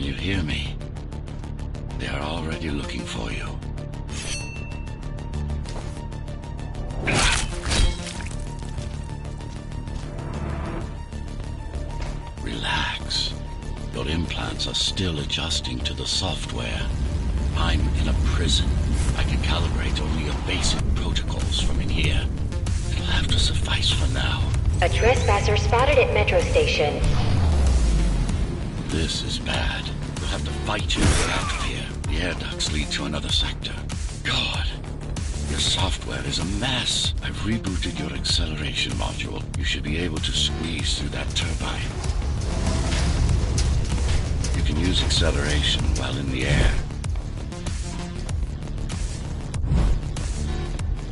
you hear me? They are already looking for you. Relax. Your implants are still adjusting to the software. I'm in a prison. I can calibrate only your basic protocols from in here. It'll have to suffice for now. A trespasser spotted at Metro Station. This is bad. We'll have to fight you to get out of here. The air ducts lead to another sector. God, your software is a mess. I've rebooted your acceleration module. You should be able to squeeze through that turbine. You can use acceleration while in the air.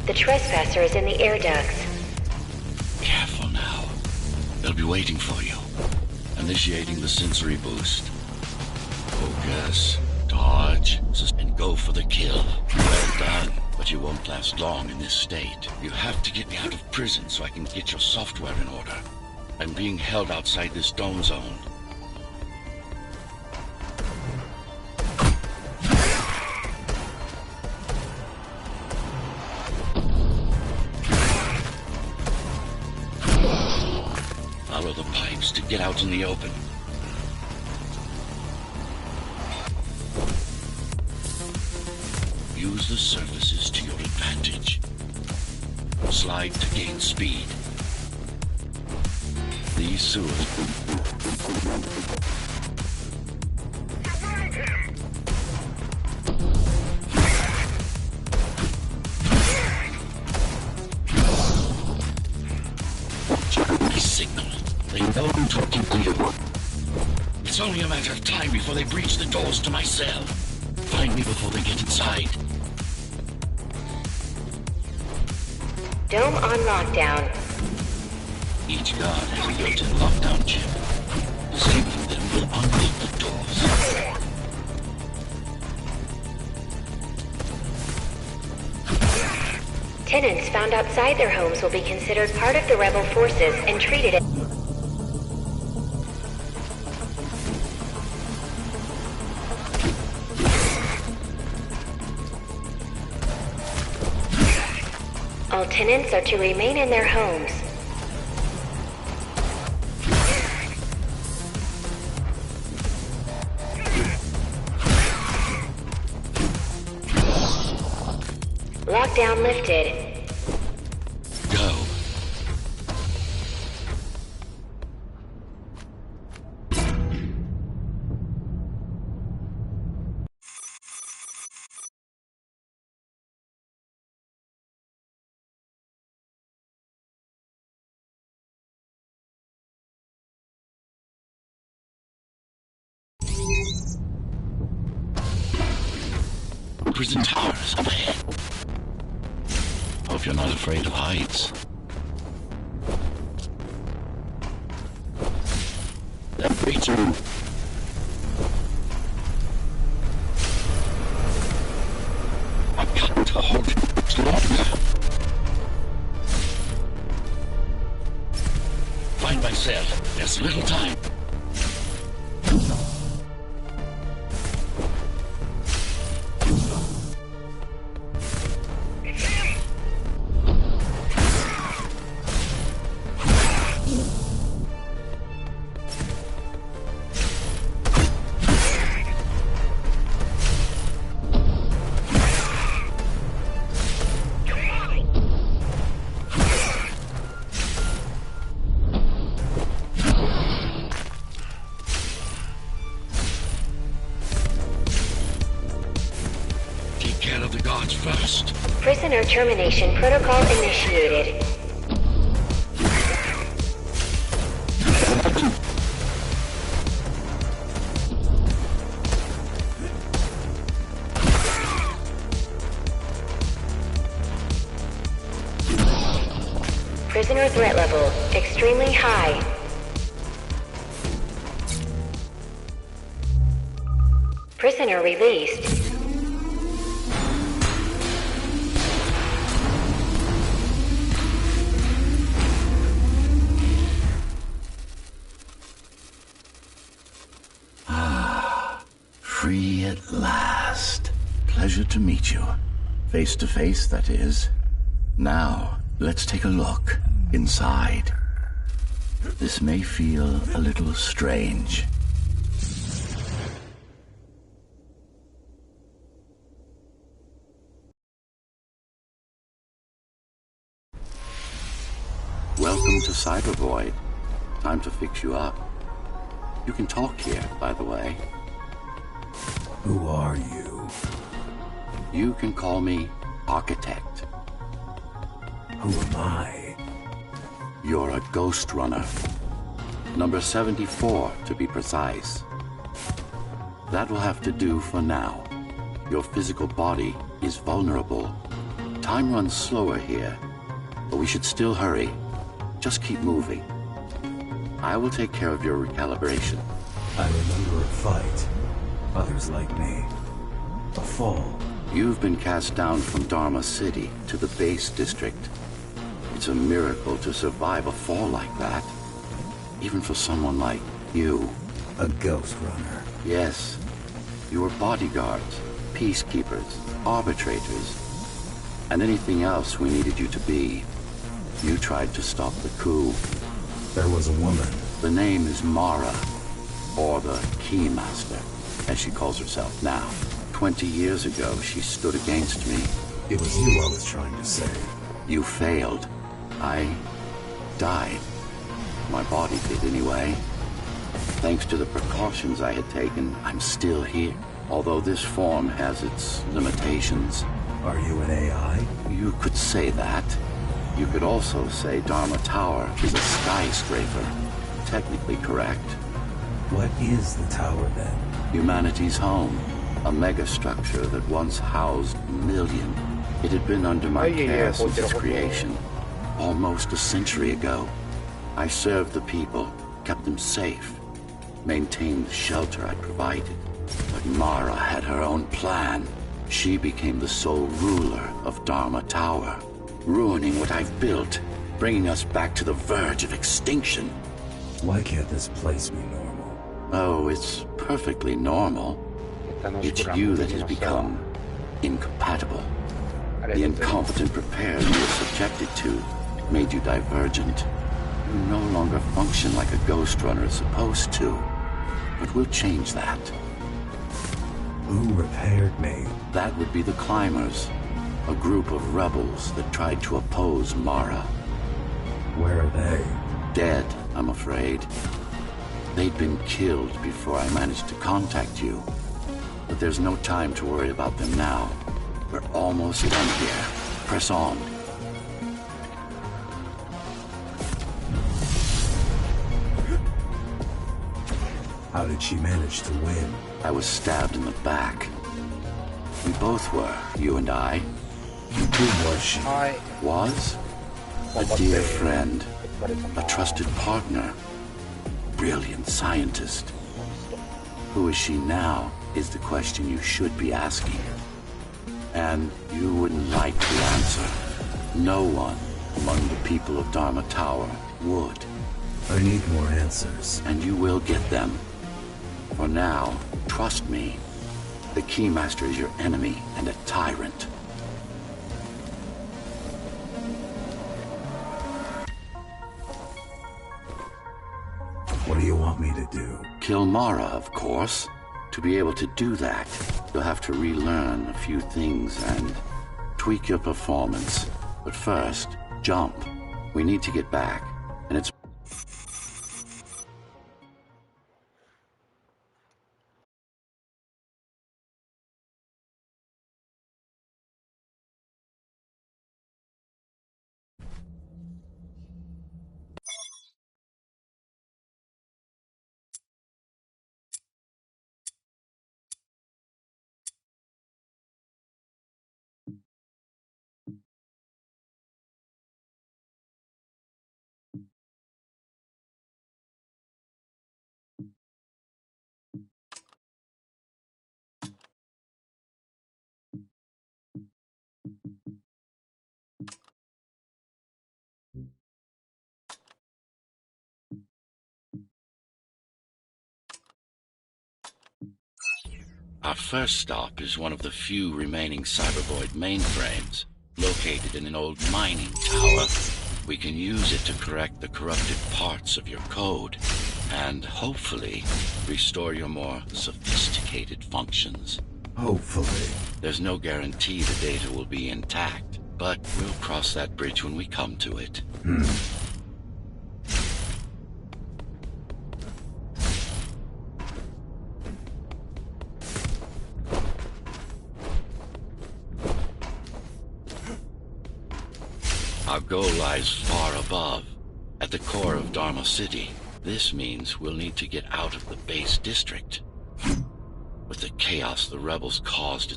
The trespasser is in the air ducts. Careful now. They'll be waiting for you. Initiating the sensory boost. Focus, dodge, and go for the kill. Well done, but you won't last long in this state. You have to get me out of prison so I can get your software in order. I'm being held outside this dome zone. Follow the pipes to get out in the open. Use the surfaces to your advantage. Slide to gain speed. These sewers... signal. They know I'm talking to you. It's only a matter of time before they breach the doors to my cell. Find me before they get inside. Dome on lockdown. Each guard has a built-in lockdown chip. Disabling them will unlock the doors. Tenants found outside their homes will be considered part of the rebel forces and treated as... All tenants are to remain in their homes. Lockdown lifted. Go. Prison towers up ahead. Hope you're not afraid of heights. That breach room. I've got to hold it longer. Find my cell. There's little time. First. Prisoner termination protocol initiated. Prisoner threat level extremely high. Prisoner released. pleasure to meet you. Face to face, that is. Now, let's take a look inside. This may feel a little strange. Welcome to Cyber Void. Time to fix you up. You can talk here, by the way. Who are you? You can call me Architect. Who am I? You're a Ghost Runner. Number 74, to be precise. That will have to do for now. Your physical body is vulnerable. Time runs slower here, but we should still hurry. Just keep moving. I will take care of your recalibration. I remember a fight. Others like me. A fall. You've been cast down from Dharma City to the base district. It's a miracle to survive a fall like that. Even for someone like you. A ghost runner. Yes. You were bodyguards, peacekeepers, arbitrators, and anything else we needed you to be. You tried to stop the coup. There was a woman. The name is Mara, or the Keymaster, as she calls herself now. 20 years ago, she stood against me. It was you I was trying to save. You failed. I died. My body did anyway. Thanks to the precautions I had taken, I'm still here. Although this form has its limitations. Are you an AI? You could say that. You could also say Dharma Tower is a skyscraper. Technically correct. What is the tower then? Humanity's home. A megastructure that once housed a million. It had been under my care since its creation. Almost a century ago. I served the people, kept them safe, maintained the shelter I provided. But Mara had her own plan. She became the sole ruler of Dharma Tower, ruining what I've built, bringing us back to the verge of extinction. Why can't this place be normal? Oh, it's perfectly normal. It's you that has become incompatible. The incompetent repairs you were subjected to made you divergent. You no longer function like a ghost runner is supposed to. But we'll change that. Who repaired me? That would be the Climbers, a group of rebels that tried to oppose Mara. Where are they? Dead, I'm afraid. They'd been killed before I managed to contact you. But there's no time to worry about them now. We're almost done here. Press on. How did she manage to win? I was stabbed in the back. We both were, you and I. Who was she? Was? A dear friend. A trusted partner. Brilliant scientist. Who is she now is the question you should be asking. And you wouldn't like the answer. No one among the people of Dharma Tower would. I need more answers. And you will get them. For now, trust me. The Keymaster is your enemy and a tyrant. What do you want me to do? Kill Mara, of course. To be able to do that, you'll have to relearn a few things and tweak your performance. But first, jump. We need to get back, and it's Our first stop is one of the few remaining Cybervoid mainframes, located in an old mining tower. We can use it to correct the corrupted parts of your code, and hopefully restore your more sophisticated functions. Hopefully. There's no guarantee the data will be intact, but we'll cross that bridge when we come to it. Our goal lies far above, at the core of Dharma City. This means we'll need to get out of the base district. With the chaos the rebels caused,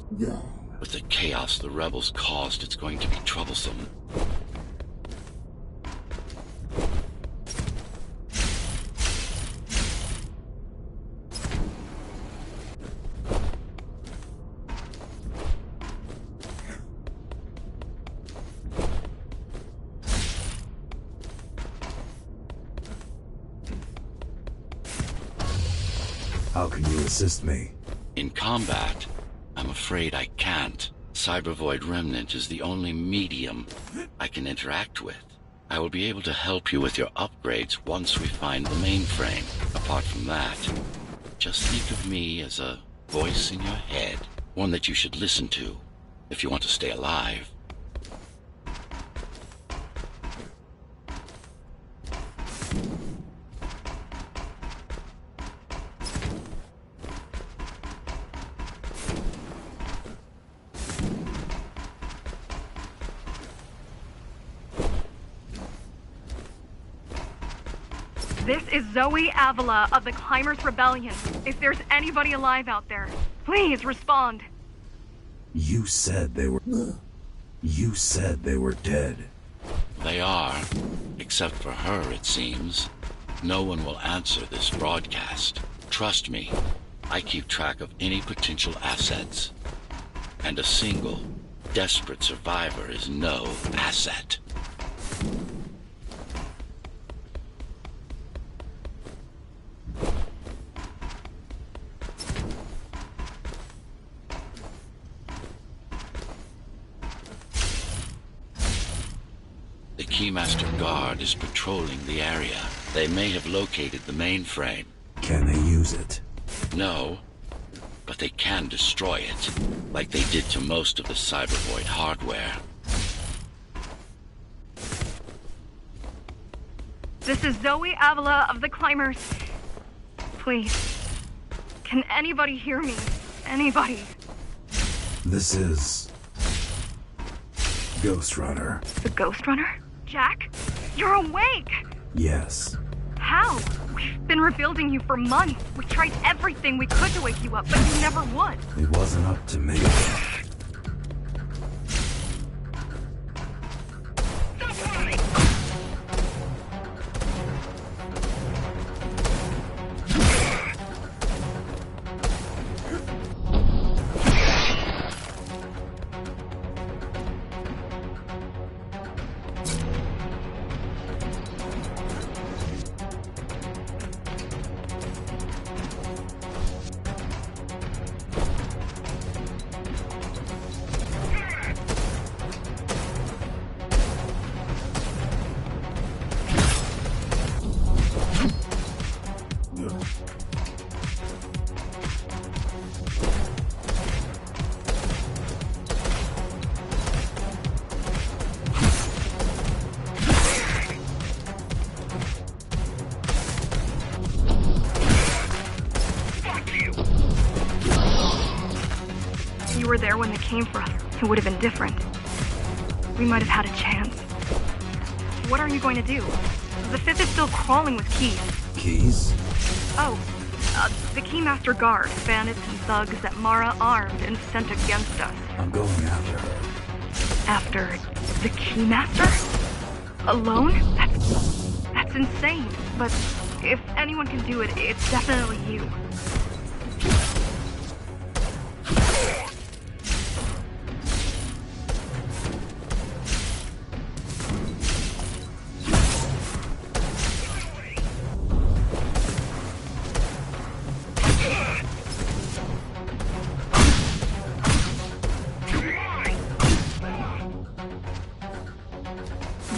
it's going to be troublesome. How can you assist me? In combat, I'm afraid I can't. Cybervoid Remnant is the only medium I can interact with. I will be able to help you with your upgrades once we find the mainframe. Apart from that, just think of me as a voice in your head, one that you should listen to if you want to stay alive. This is Zoe Avila of the Climbers Rebellion. If there's anybody alive out there, please respond. You said they were dead. They are, except for her, it seems. No one will answer this broadcast. Trust me, I keep track of any potential assets. And a single, desperate survivor is no asset. The Keymaster Guard is patrolling the area. They may have located the mainframe. Can they use it? No, but they can destroy it, like they did to most of the Cybervoid hardware. This is Zoe Avila of the Climbers. Please, can anybody hear me? Anybody? This is Ghost Runner. The Ghost Runner? Jack? You're awake! Yes. How? We've been rebuilding you for months. We tried everything we could to wake you up, but you never would. It wasn't up to me. You were there when they came for us. It would have been different. We might have had a chance. What are you going to do? The Fifth is still crawling with keys. Keys? Oh, the Keymaster Guard, bandits and thugs that Mara armed and sent against us. I'm going after her. After the Keymaster? Alone? That's insane. But if anyone can do it, it's definitely you.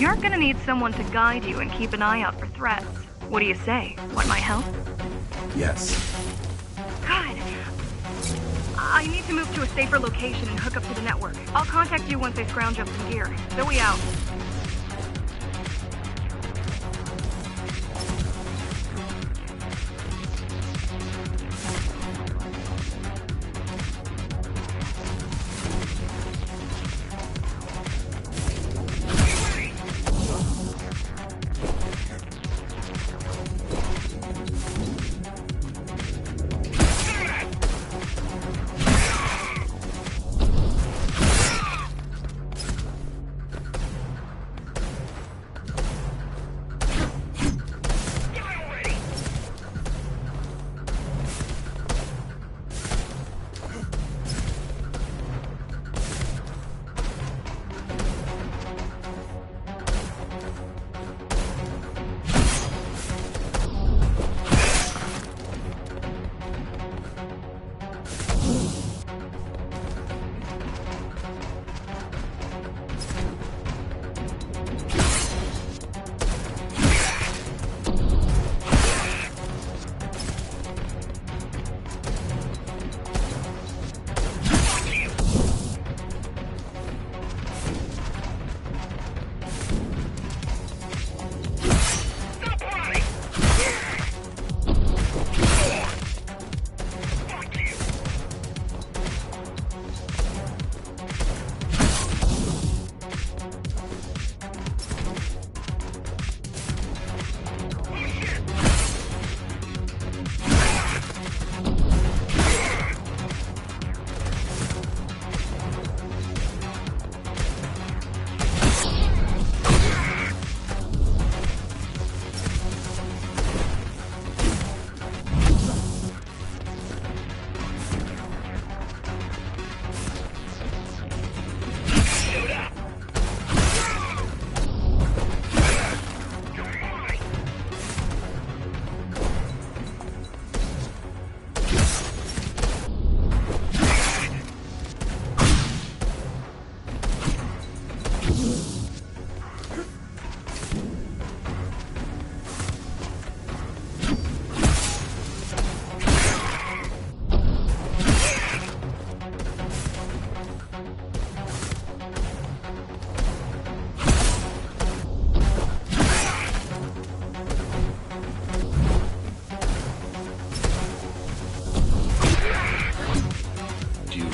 You're gonna need someone to guide you and keep an eye out for threats. What do you say? Want my help? Yes. Good. I need to move to a safer location and hook up to the network. I'll contact you once I scrounge up some gear. Zoe out.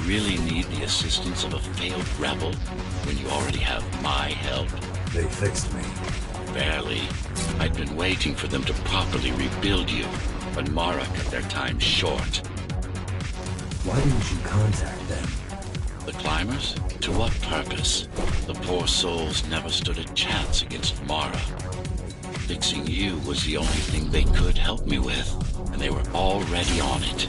Really need the assistance of a failed rebel when you already have my help? They fixed me. Barely. I'd been waiting for them to properly rebuild you, but Mara cut their time short. Why didn't you contact them? The climbers? To what purpose? The poor souls never stood a chance against Mara. Fixing you was the only thing they could help me with, and they were already on it.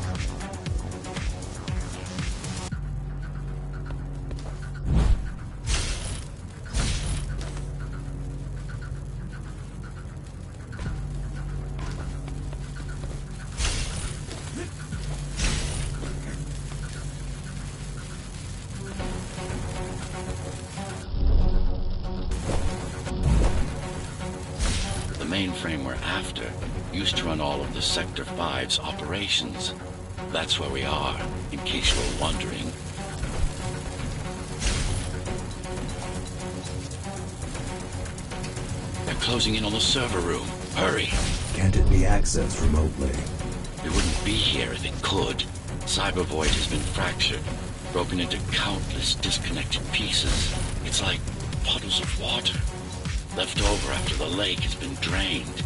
Mainframe we're after used to run all of the Sector 5's operations. That's where we are, in case you're wondering. They're closing in on the server room. Hurry. Can't it be accessed remotely? It wouldn't be here if it could. Cyber Void has been fractured, broken into countless disconnected pieces. It's like puddles of water, left over after the lake has been drained.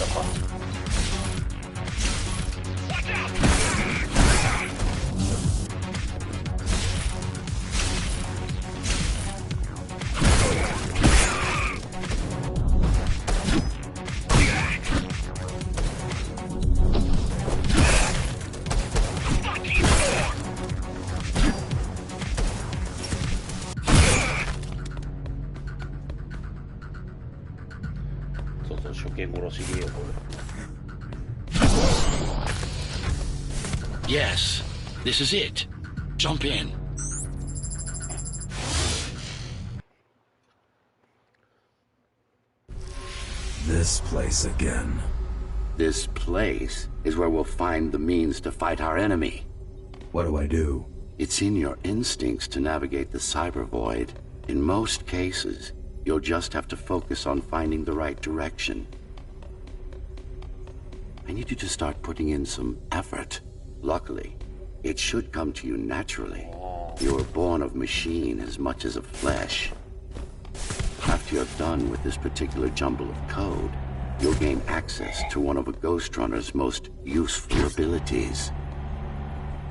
か。処刑殺しゲーよこれ。 Yes, this is it. Jump in. This place again. This place is where we'll find the means to fight our enemy. What do I do? It's in your instincts to navigate the cyber void. In most cases, you'll just have to focus on finding the right direction. I need you to start putting in some effort. Luckily, it should come to you naturally. You were born of machine as much as of flesh. After you're done with this particular jumble of code, you'll gain access to one of a Ghost Runner's most useful abilities.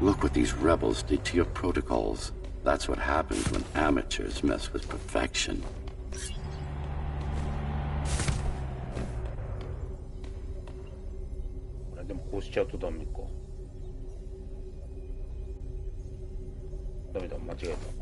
Look what these rebels did to your protocols. That's what happens when amateurs mess with perfection. でもこうしちゃうとダメか。ダメだ、間違えた。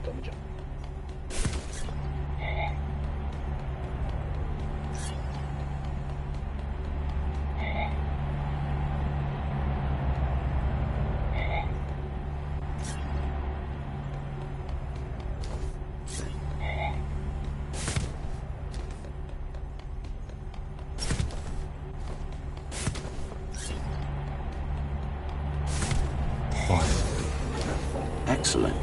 ダメじゃん。Excellent.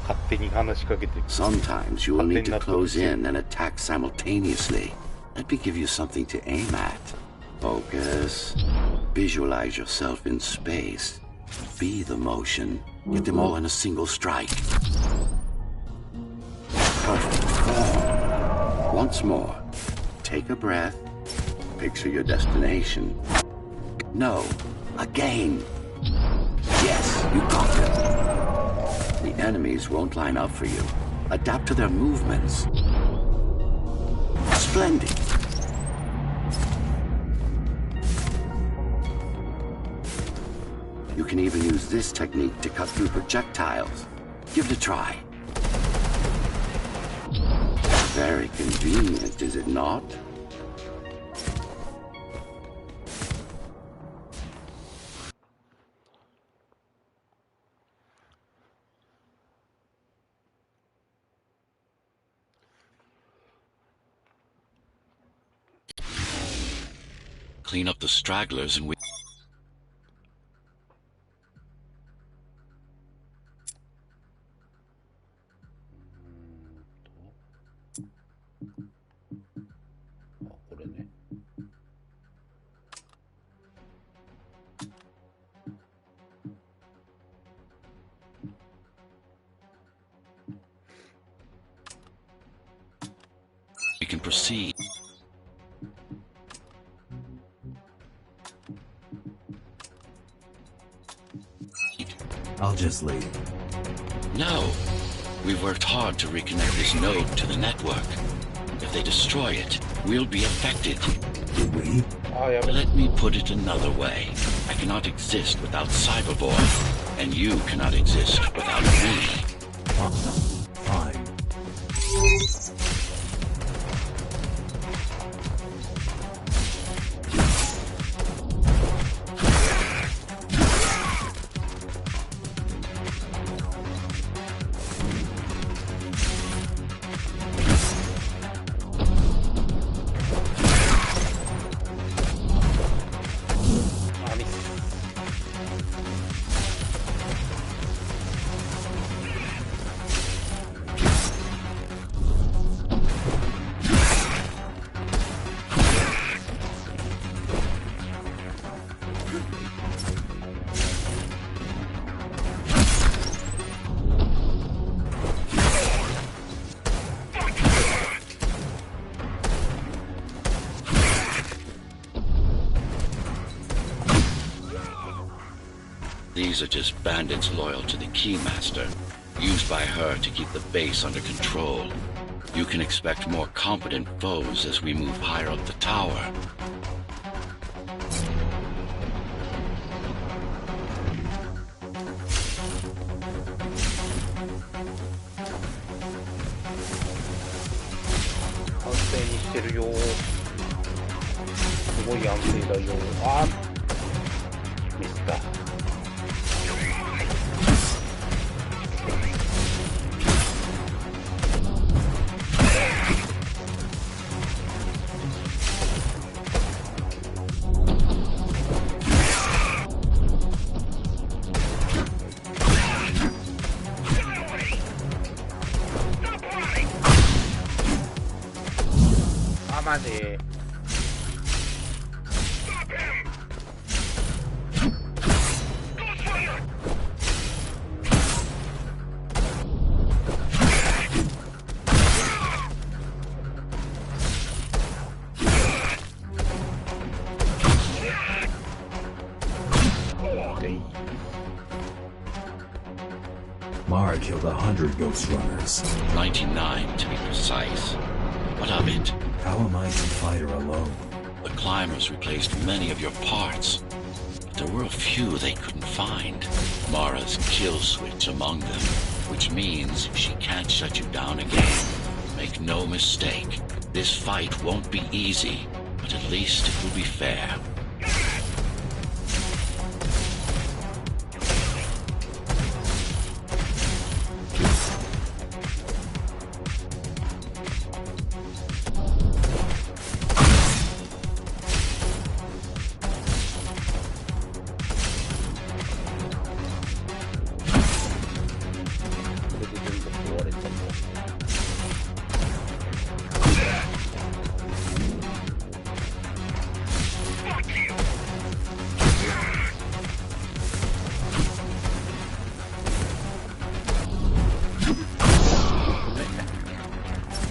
勝手に話しかけて。 Sometimes you will need to close in and attack simultaneously. Let me give you something to aim at. Focus. Visualize yourself in space. Be the motion. Get them all in a single strike. Perfect form. Once more. Take a breath. Picture your destination. No. Again. Yes, you got them. The enemies won't line up for you. Adapt to their movements. Splendid. You can even use this technique to cut through projectiles. Give it a try. Very convenient, is it not? Clean up the stragglers and we... We can proceed. I'll just leave. No. We've worked hard to reconnect this node to the network. If they destroy it, we'll be affected. Did we? Let me put it another way. I cannot exist without Cyberboy, and you cannot exist without me. Fine. These are just bandits loyal to the Keymaster, used by her to keep the base under control. You can expect more competent foes as we move higher up the tower. Mara killed 100 ghost runners. 99 to be precise. What of it? How am I to fight her alone? The climbers replaced many of your parts, but there were a few they couldn't find. Mara's kill switch among them, which means she can't shut you down again. Make no mistake, this fight won't be easy, but at least it will be fair.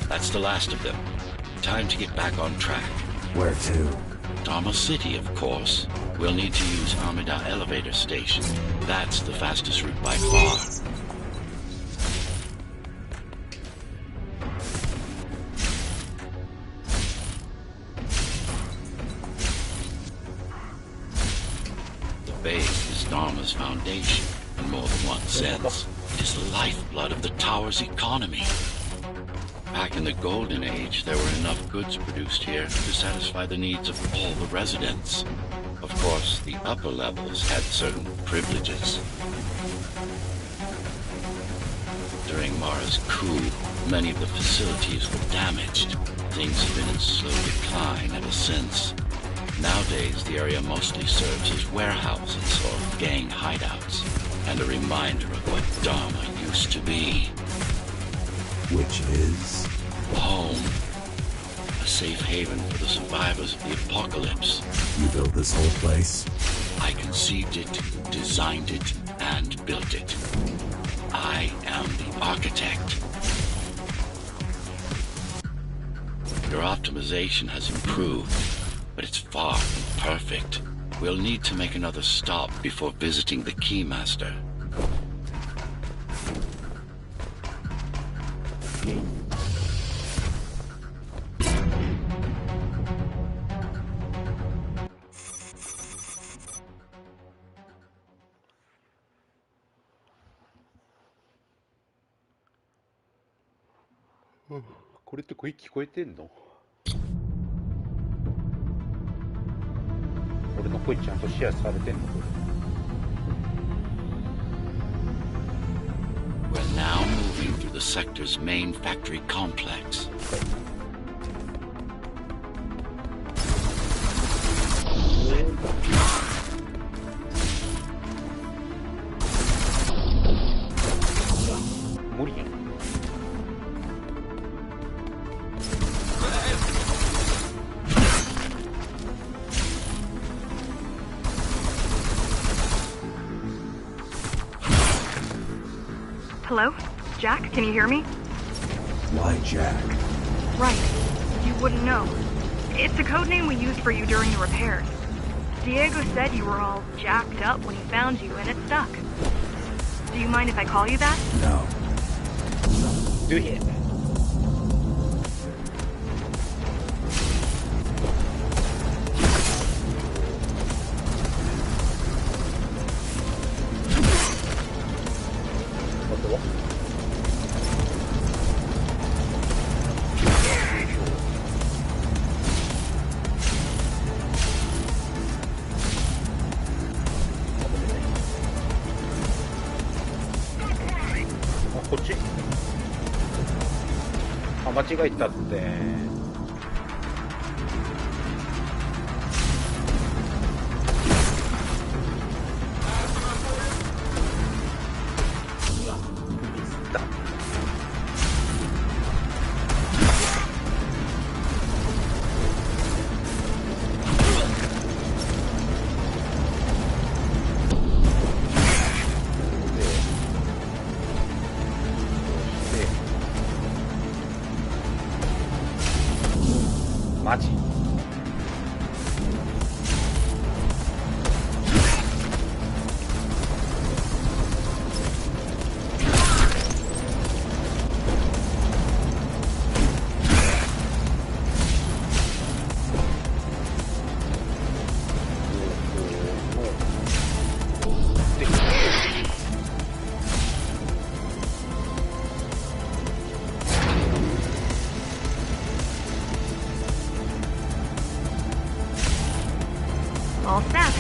That's the last of them. Time to get back on track. Where to? Dharma City, of course. We'll need to use Amida Elevator Station. That's the fastest route by far. The base is Dharma's foundation, in more than one sense. It is the lifeblood of the tower's economy. Back in the Golden Age, there were enough goods produced here to satisfy the needs of all the residents. Of course, the upper levels had certain privileges. During Mara's coup, many of the facilities were damaged. Things have been in slow decline ever since. Nowadays, the area mostly serves as warehouses or gang hideouts, and a reminder of what Dharma used to be. Which is? Home. A safe haven for the survivors of the apocalypse. You built this whole place? I conceived it, designed it, and built it. I am the architect. Your optimization has improved, but it's far from perfect. We'll need to make another stop before visiting the Keymaster. .これって声聞こえてんの？俺の声ちゃんとシェアされてんの？これ。We're now moving through the sector's main factory complex. Hello? Jack, can you hear me? Why Jack? Right. You wouldn't know. It's a code name we used for you during the repairs. Diego said you were all jacked up when he found you, and it stuck. Do you mind if I call you that? No. Do it. こっちあ、間違えたって。マジAll set.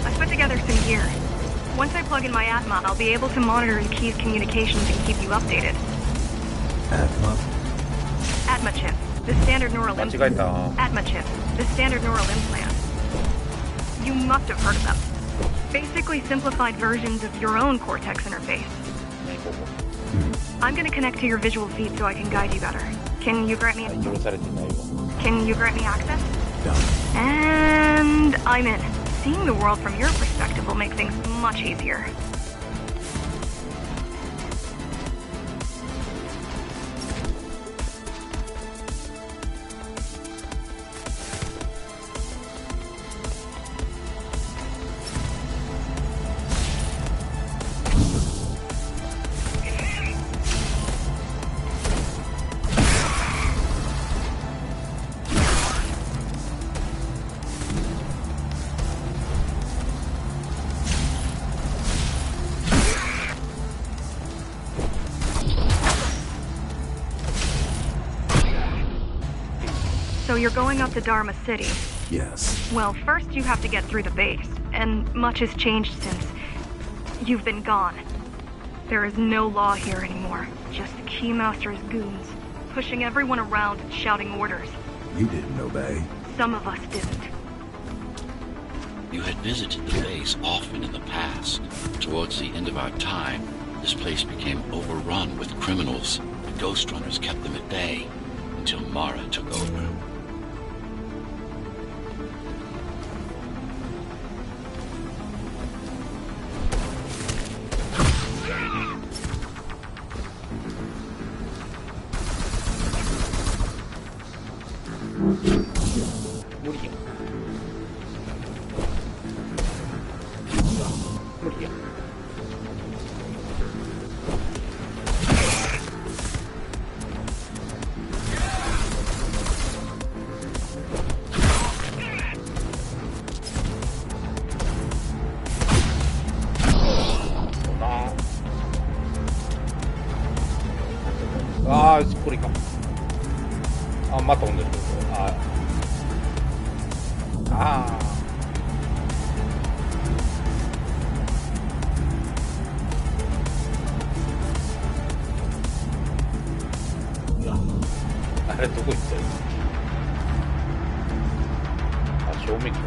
I put together some gear. Once I plug in my Atma, I'll be able to monitor the key's communications and keep you updated. Atma? Atma chip. The standard neural 間違えた。 Atma chip. The standard neural implant. You must have heard of them. Basically simplified versions of your own Cortex interface. I'm gonna connect to your visual feed so I can guide you better. Can you grant me 許されてないわ。 Can you grant me access? Done. And I'm in. Seeing the world from your perspective will make things much easier. So you're going up to Dharma City. Yes. Well, first you have to get through the base, and much has changed since you've been gone. There is no law here anymore, just Keymaster's goons, pushing everyone around and shouting orders. You didn't obey. Some of us didn't. You had visited the base often in the past. Towards the end of our time, this place became overrun with criminals. The Ghost Runners kept them at bay until Mara took over.ああ、これか。あ、また同じこと。ああ。あれ、どこ行ったよ。あ、正面か。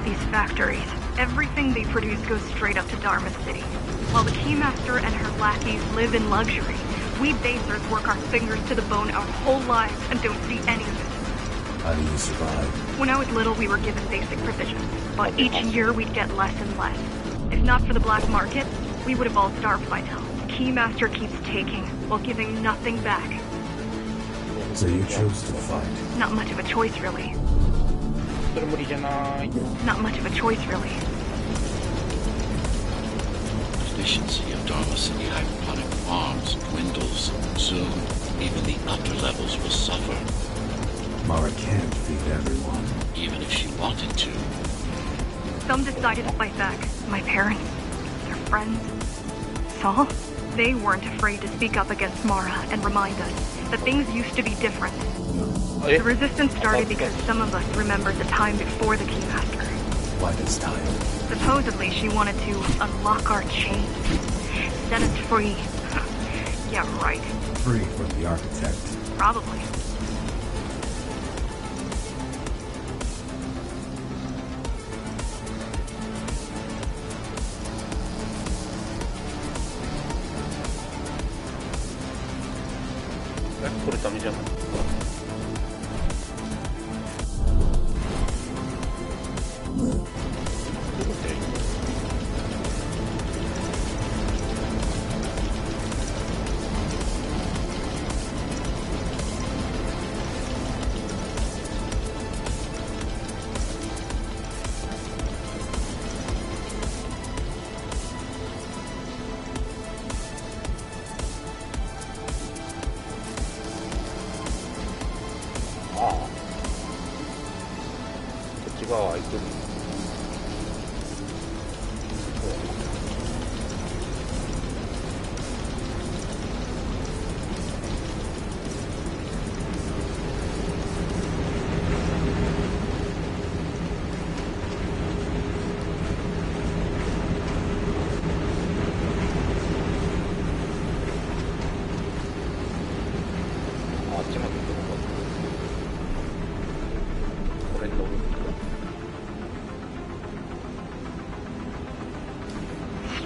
These factories, everything they produce goes straight up to Dharma City. While the Keymaster and her lackeys live in luxury, we basers work our fingers to the bone our whole lives and don't see any of it. How do you survive? When I was little, we were given basic provisions, but each year we'd get less and less. If not for the black market, we would have all starved by now. Keymaster keeps taking, while giving nothing back. So you chose to fight. Not much of a choice, really. それ無理じゃない。 Not much of a choice, really. Efficiency of Dharma City hydroponic farms dwindles. Soon, even the upper levels will suffer. Mara can't feed everyone. Even if she wanted to. Some decided to fight back. My parents, their friends. Saul? They weren't afraid to speak up against Mara and remind us that things used to be different. The resistance started because some of us remembered the time before the Keymaster. Why this time? Supposedly she wanted to unlock our chains. Set us free. Yeah, right. Free from the architect. Probably. Let's put it on the jump.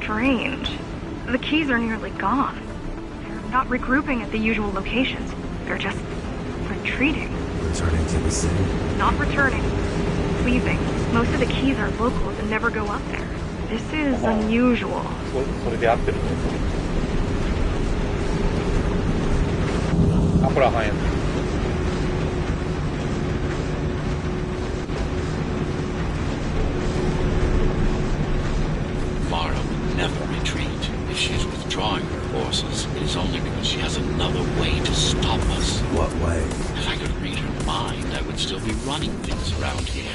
Strange. The keys are nearly gone. They're not regrouping at the usual locations. They're just retreating. Returning to the city? Not returning. Leaving. Most of the keys are locals and never go up there. This is unusual. それで合ってるね。あ、これはあかんやつ。Mara would never retreat. If she is withdrawing her forces, it is only because she has another way to stop us. What way? If I could read her mind, I would still be running things around here.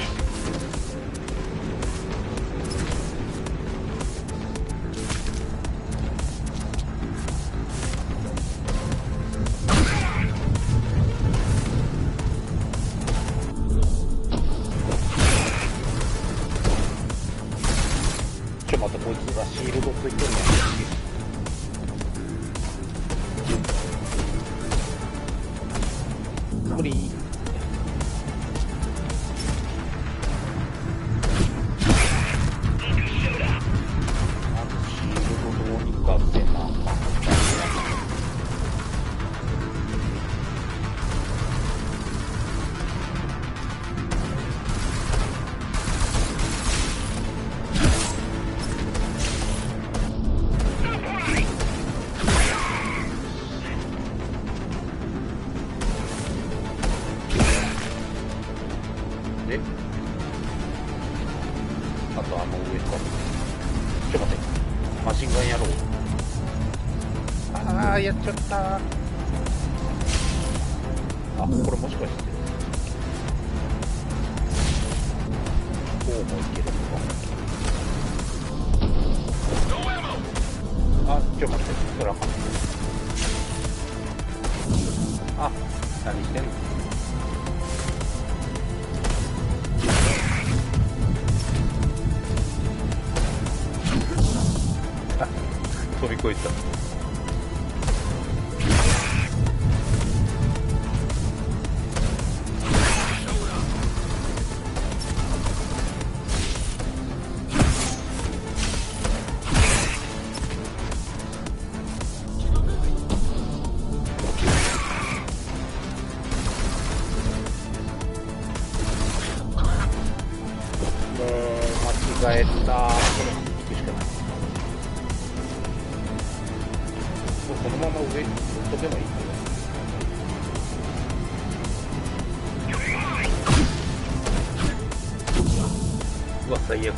わ最悪。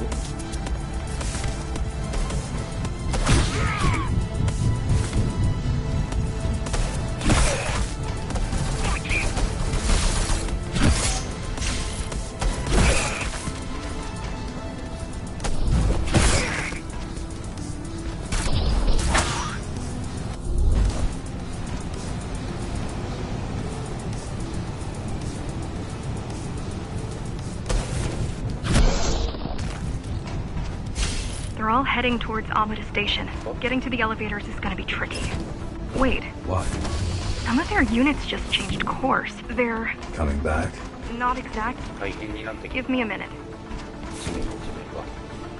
They're all heading towards Amida Station. Getting to the elevators is gonna be tricky. Wait. What? Some of their units just changed course. They're... Coming back? not exact. 大変になってき Give me a minute.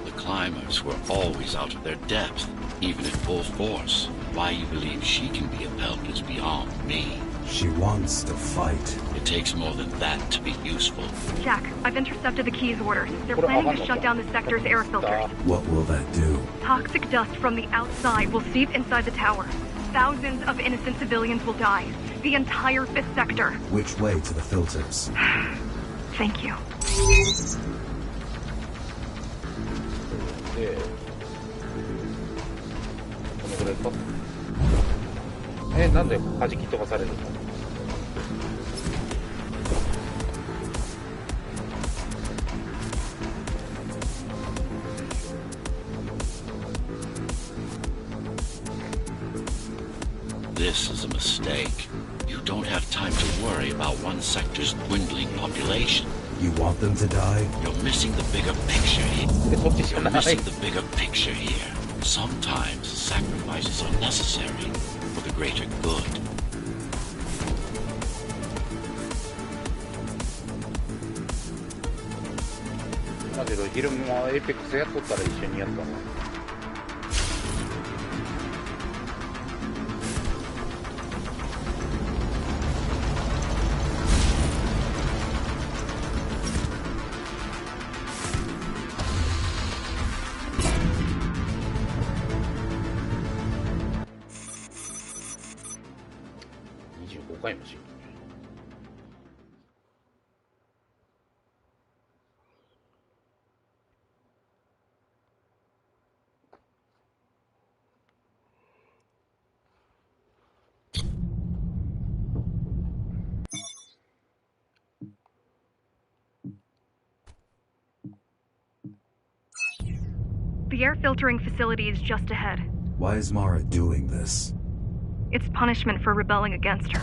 The climbers were always out of their depth, even at full force. Why you believe she can be upheld is beyond me. She wants to fight. It takes more than that to be useful. Jack, I've intercepted the Key's orders. They're planning to shut down the sector's air filters. What will that do? Toxic dust from the outside will seep inside the tower. Thousands of innocent civilians will die. The entire 5th sector. Which way to the filters? Thank you. で、このぐらいか。なんで弾き飛ばされるの？This is a mistake. You don't have time to worry about one sector's dwindling population. You want them to die? You're missing the bigger picture here. そっちじゃ You're ない。 missing the bigger picture here. Sometimes sacrifices are necessary for the greater good. だけど昼間エイペックスやっとったら一緒にやったの。25回もしんどい。The air filtering facility is just ahead. Why is Mara doing this? It's punishment for rebelling against her.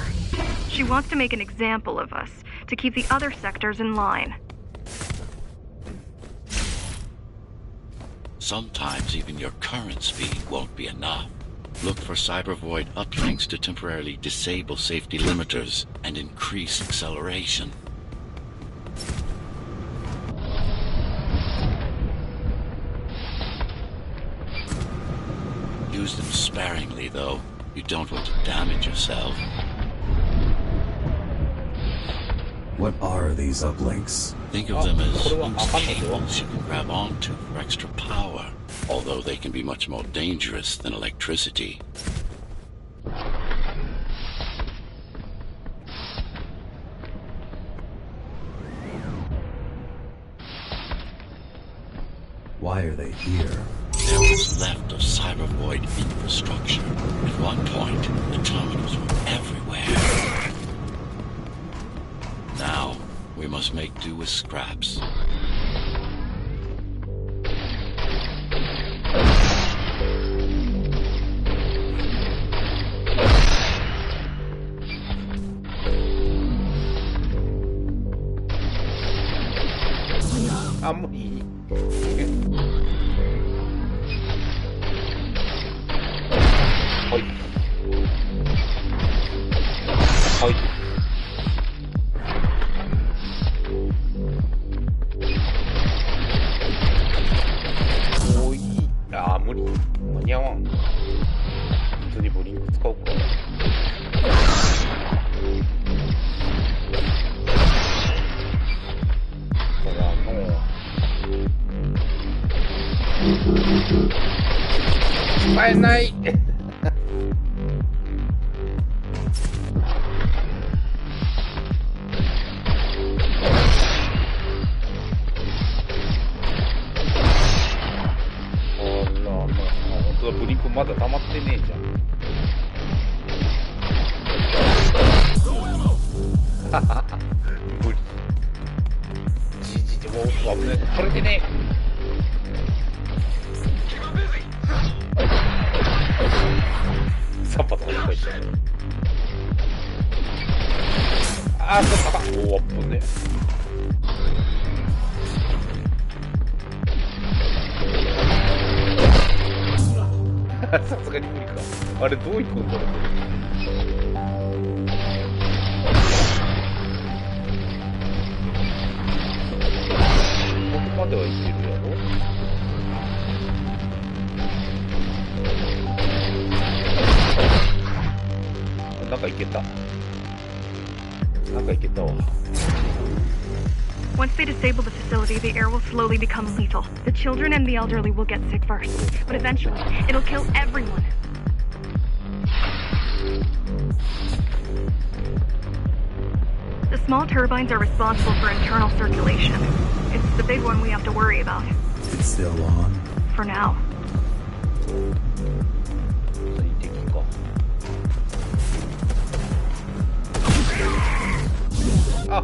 She wants to make an example of us, to keep the other sectors in line. Sometimes even your current speed won't be enough. Look for cyber void uplinks to temporarily disable safety limiters and increase acceleration. Use them sparingly, though. You don't want to damage yourself. What are these uplinks? Think of them as loose cables you can grab onto for extra power, although they can be much more dangerous than electricity. Why are they here? There was left of cyber void infrastructure. At one point, the terminals were everywhere. Now, we must make do with scraps. 無理。もう危ない。これでね。サッパとかどっか行った。あー、そうか。おー、危ね。さすがに無理か。あれどう行くんだろう。ここまでは行けるやろ。なんか行けた。なんか行けたわ。Once they disable the facility, the air will slowly become lethal. The children and the elderly will get sick first, but eventually, it'll kill everyone. The small turbines are responsible for internal circulation. It's the big one we have to worry about. It's still on? For now. あ。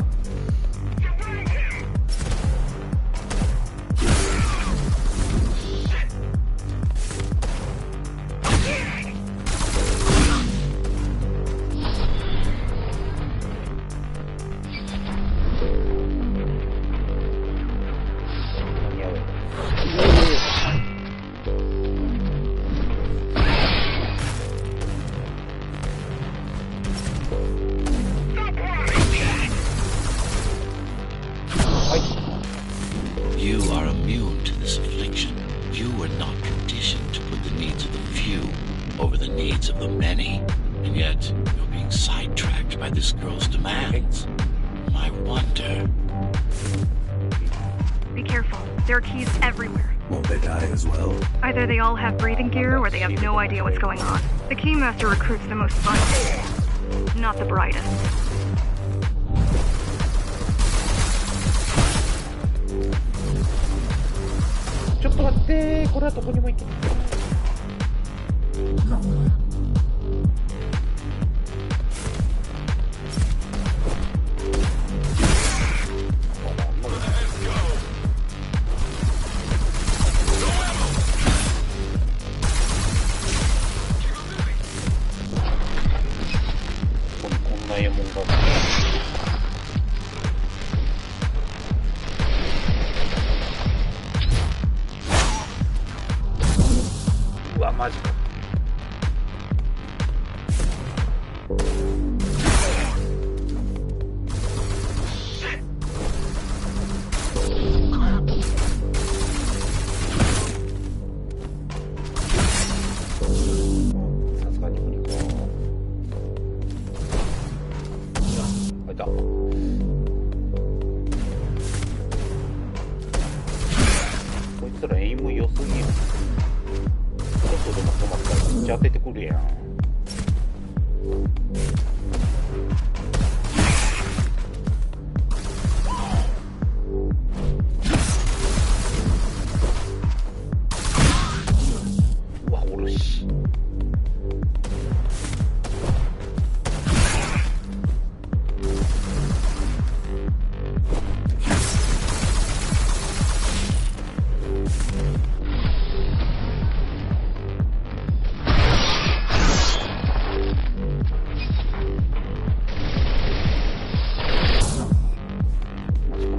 You are immune to this affliction. You were not conditioned to put the needs of the few over the needs of the many. And yet, you're being sidetracked by this girl's demands. I wonder... Be careful. There are keys everywhere. Won't they die as well? Either they all have breathing gear or they have no idea what's going on. The Keymaster recruits the most fun, not the brightest. ちょっと待って、これはどこにも行けない。こんな獲物が。うわ、マジか。さすがに無理か。あいた。こいつらエイム良すぎる。ちょっとでも止まったらめっちゃ当ててくるやん。うわ、おるし。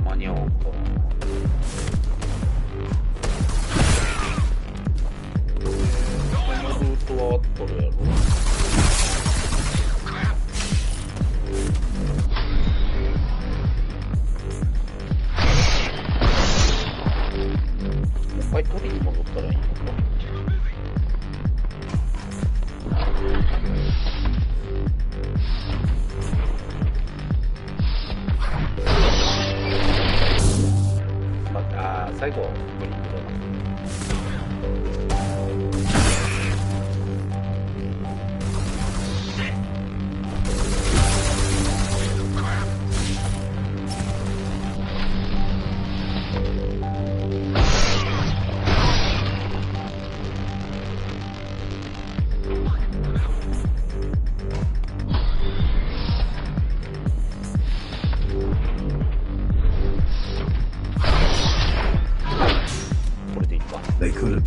間に合わんか。このルートは合っとるやろ。もう一回取りに戻ったらいいのか。最後ブリンクだな。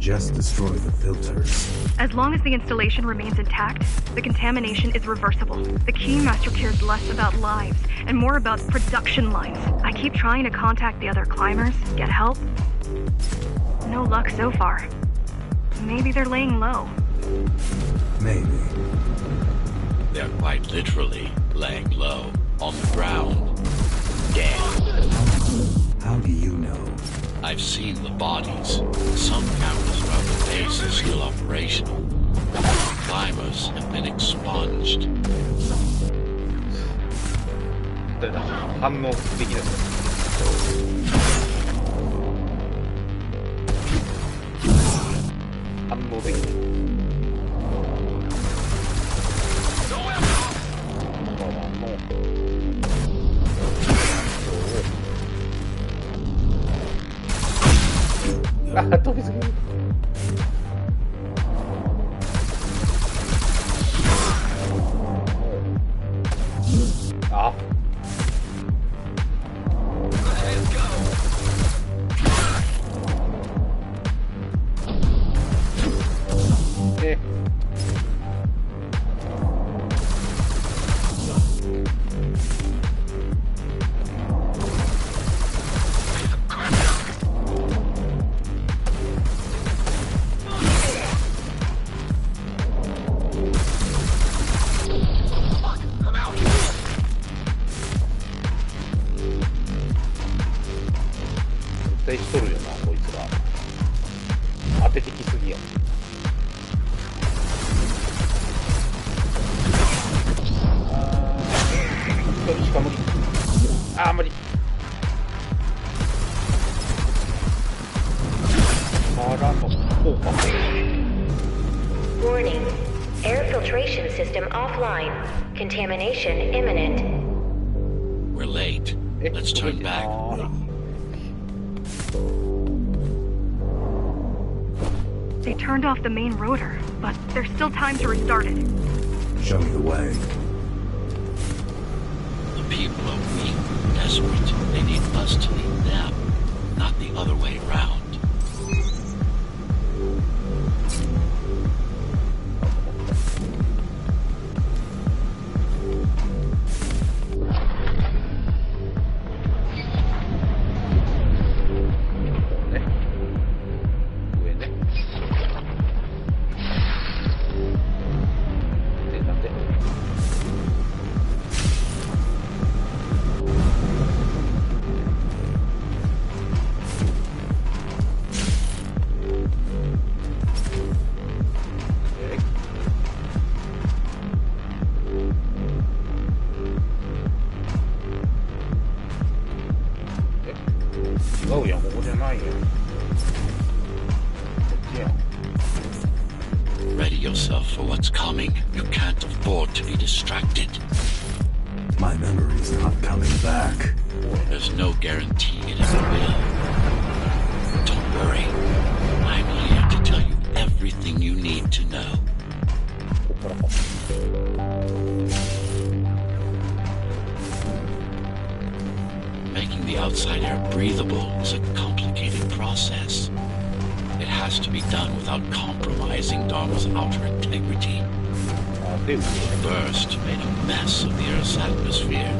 just destroy the filters. As long as the installation remains intact, the contamination is reversible. The Keymaster cares less about lives and more about production lines. I keep trying to contact the other climbers, get help. No luck so far. Maybe they're laying low. Maybe. They're quite literally laying low on the ground. Damn. How do you know? I've seen the bodies. Some cameras around the base are still operational. Climbers have been expunged. だから反応できない。反応できない。あ、飛びすぎる。あ。え。絶対しとるよな、こいつら。当ててきすぎや。一人しか無理。あー、無理。からの効果。Warning. Air filtration system offline. Contamination imminent. We're late. Let's turn back. They turned off the main rotor, but there's still time to restart it. Show me the way. The people are weak, desperate. They need us to lead them, not the other way around. Ready yourself for what's coming. You can't afford to be distracted. My memory's not coming back. There's no guarantee it ever will. Don't worry. I'm here to tell you everything you need to know. Making the outside air breathable is a complicated process. It has to be done without compromising Dharma's outer integrity. First, made a mess of the Earth's atmosphere.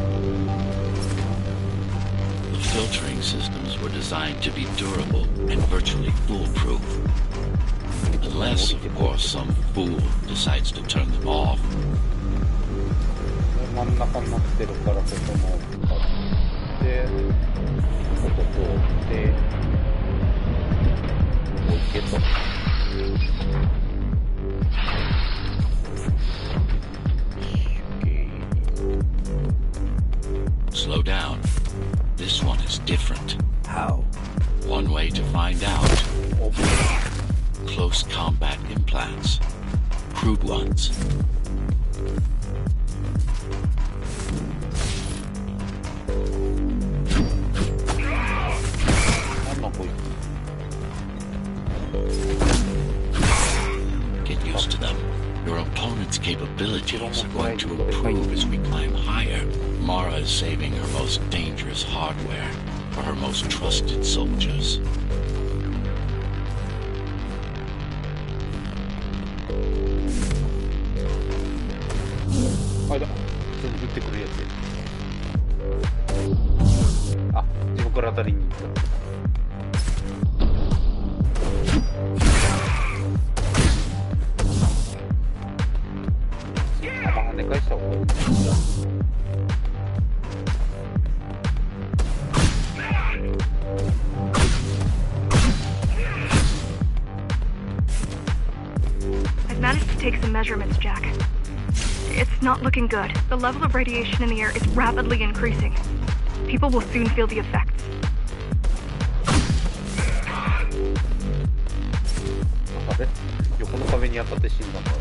The filtering systems were designed to be durable and virtually foolproof. Unless, of course, some fool decides to turn them off. 真ん中になってるからここも買ってここ通ってここ行けと。Slow down. This one is different. How? One way to find out. Close combat implants. Crude ones. Get used to them. Your opponent's capabilities are going to improve as we climb higher. Mara is saving her most dangerous hardware for her most trusted soldiers. ってくるやつや。あ、自分から当たりに行った。跳ね返した方がいい。I've managed to take some measurements, Jack. It's not looking good. The level of radiation in the air is rapidly increasing. People will soon feel the effects. あれ？横の壁に当たって死んだのかい。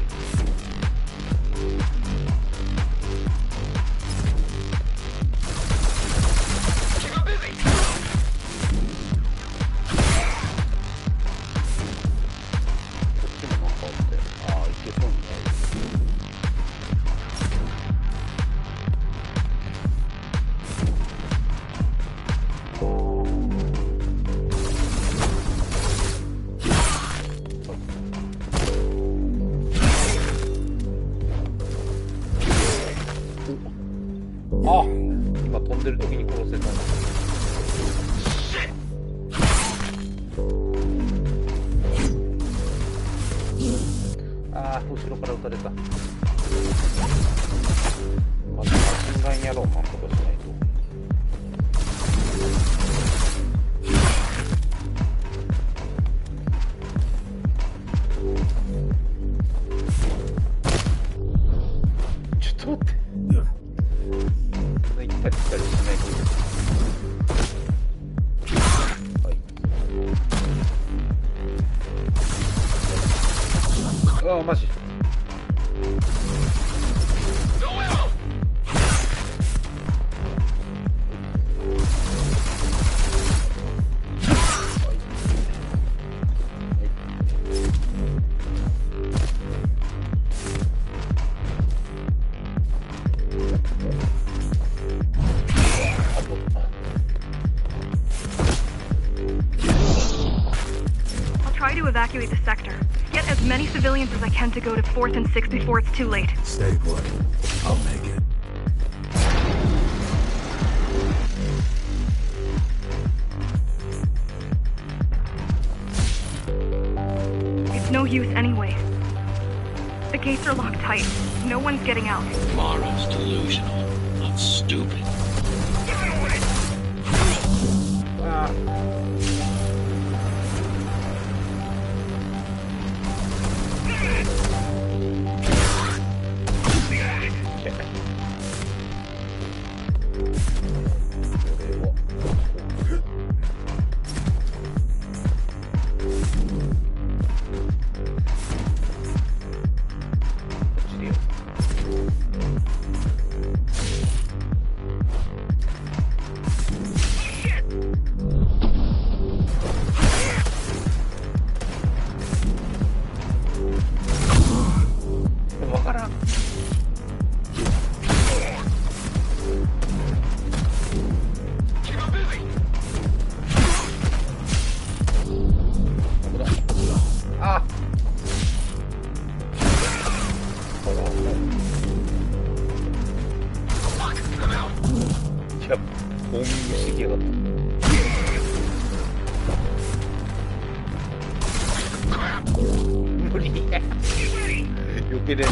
あ、今飛んでる時に殺せた。あー、後ろから撃たれた。まずマシンガン野郎をなんとかしないと。ちょっと待って。行ったり来たりしないと。はい。ああ、マジ。Try to evacuate the sector. Get as many civilians as I can to go to 4th and 6th before it's too late. Stay put. I'll make it. It's no use anyway. The gates are locked tight. No one's getting out. Mara's delusional, not stupid. Ah. Get in.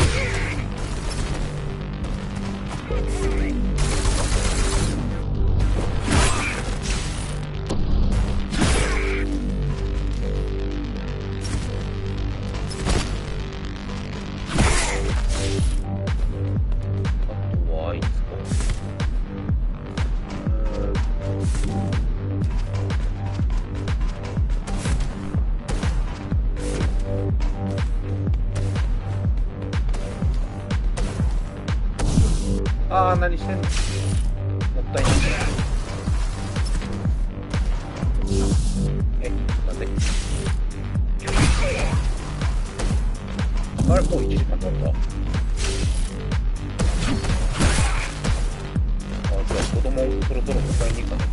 ああ、何してんの？もったいない。なんで？あれ、もう1時間経った。あ、じゃあ子供をそろそろ迎えに行かないか。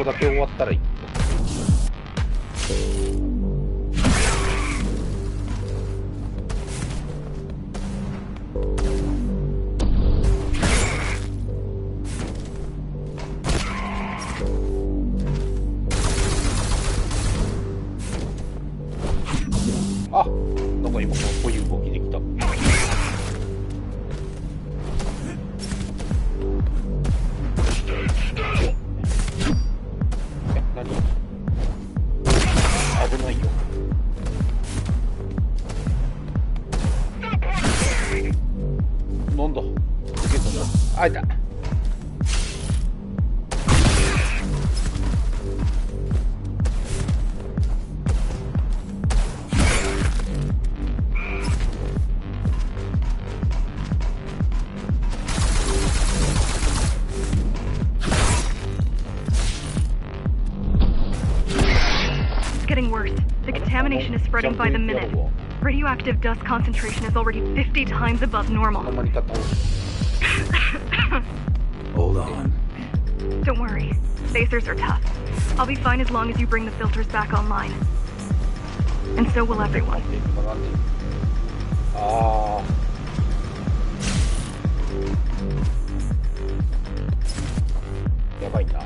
こだけ終わったらいい。あ、なんか今こういう動きできた。何？危ないよ。なんだ？あ、いた。Getting worse. The contamination is spreading by the minute. Radioactive dust concentration is already 50 times above normal. Hold on. Don't worry. Spacers are tough. I'll be fine as long as you bring the filters back online. And so will everyone. あー、やばいな。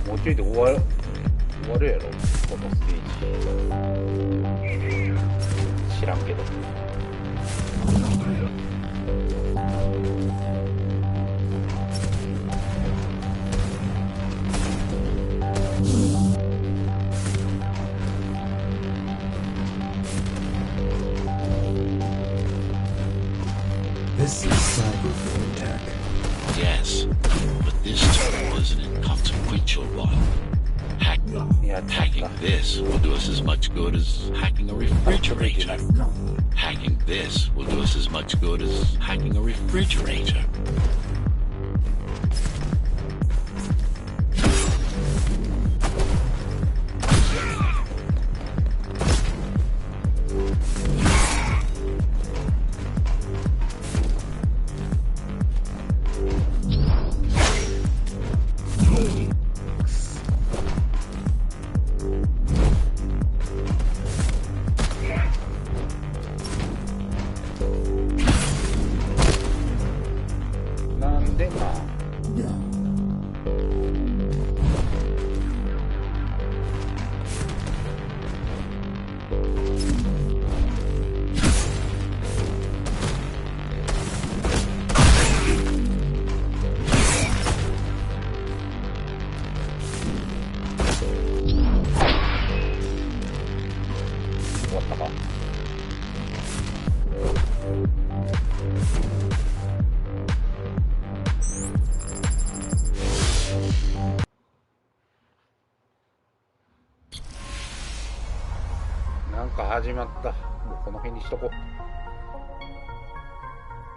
もうちょいで終わるやろ、このステージ。知らんけど。This is cyber tech. Yes, but this time was an inconsequential one. Hacking this will do us as much good as hacking a refrigerator. Hacking this will do us as much good as hacking a refrigerator.なんか始まった。もうこの辺にしとこう。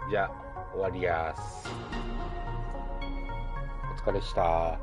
じゃあ終わりやす。お疲れした。